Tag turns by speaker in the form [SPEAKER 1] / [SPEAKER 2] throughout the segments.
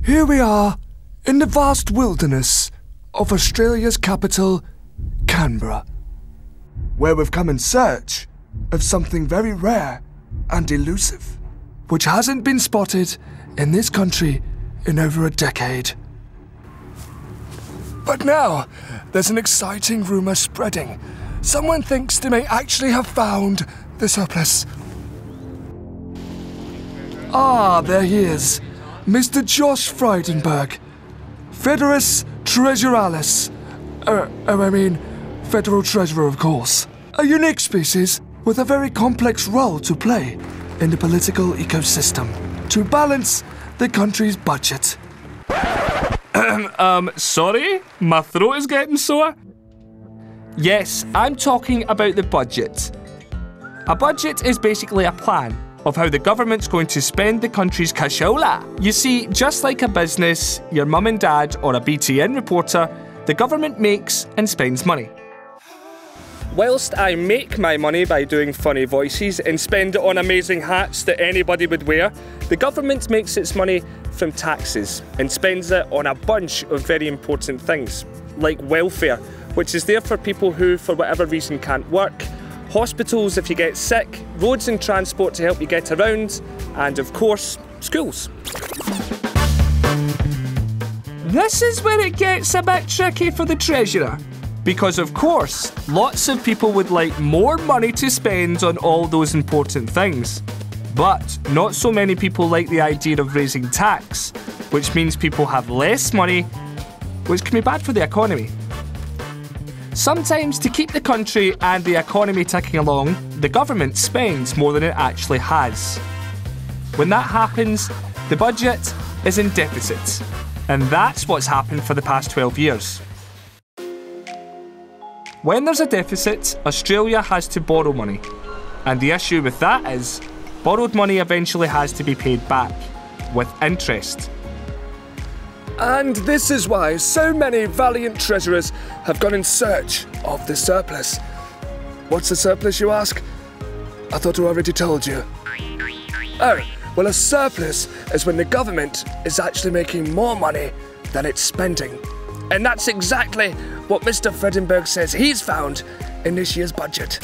[SPEAKER 1] Here we are, in the vast wilderness of Australia's capital, Canberra, where we've come in search of something very rare and elusive, which hasn't been spotted in this country in over a decade. But now, there's an exciting rumour spreading. Someone thinks they may actually have found the surplus. Ah, there he is, Mr. Josh Frydenberg, Federus Treasuralis. Federal Treasurer, of course. A unique species with a very complex role to play in the political ecosystem to balance the country's budget.
[SPEAKER 2] Sorry? My throat is getting sore? Yes, I'm talking about the budget. A budget is basically a plan of how the government's going to spend the country's cashola. You see, just like a business, your mum and dad, or a BTN reporter, the government makes and spends money. Whilst I make my money by doing funny voices and spend it on amazing hats that anybody would wear, the government makes its money from taxes and spends it on a bunch of very important things, like welfare, which is there for people who, for whatever reason, can't work, hospitals if you get sick, roads and transport to help you get around, and of course, schools. This is where it gets a bit tricky for the Treasurer. Because of course, lots of people would like more money to spend on all those important things. But not so many people like the idea of raising tax, which means people have less money, which can be bad for the economy. Sometimes to keep the country and the economy ticking along, the government spends more than it actually has. When that happens, the budget is in deficit. And that's what's happened for the past 12 years. When there's a deficit, Australia has to borrow money. And the issue with that is, borrowed money eventually has to be paid back, with interest.
[SPEAKER 1] And this is why so many valiant treasurers have gone in search of the surplus. What's the surplus, you ask? I thought I already told you. Oh, well, a surplus is when the government is actually making more money than it's spending. And that's exactly what Mr. Frydenberg says he's found in this year's budget.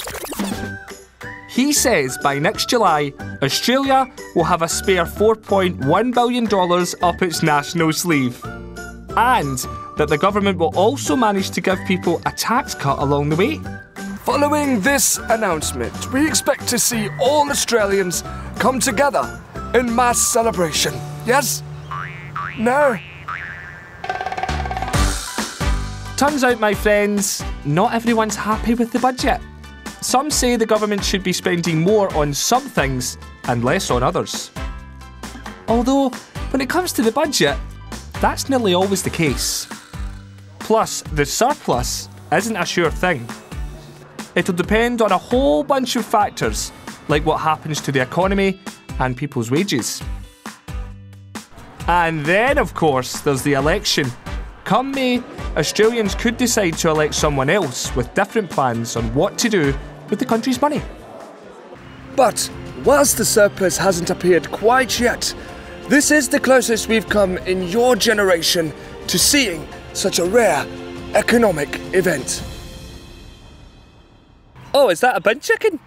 [SPEAKER 2] He says by next July, Australia will have a spare $4.1 billion up its national sleeve. And that the government will also manage to give people a tax cut along the way.
[SPEAKER 1] Following this announcement, we expect to see all Australians come together in mass celebration. Yes? No?
[SPEAKER 2] Turns out, my friends, not everyone's happy with the budget. Some say the government should be spending more on some things and less on others. Although, when it comes to the budget, that's nearly always the case. Plus, the surplus isn't a sure thing. It'll depend on a whole bunch of factors, like what happens to the economy and people's wages. And then, of course, there's the election. Come May, Australians could decide to elect someone else with different plans on what to do with the country's money.
[SPEAKER 1] But whilst the surplus hasn't appeared quite yet, this is the closest we've come in your generation to seeing such a rare economic event.
[SPEAKER 2] Oh, is that a bin chicken?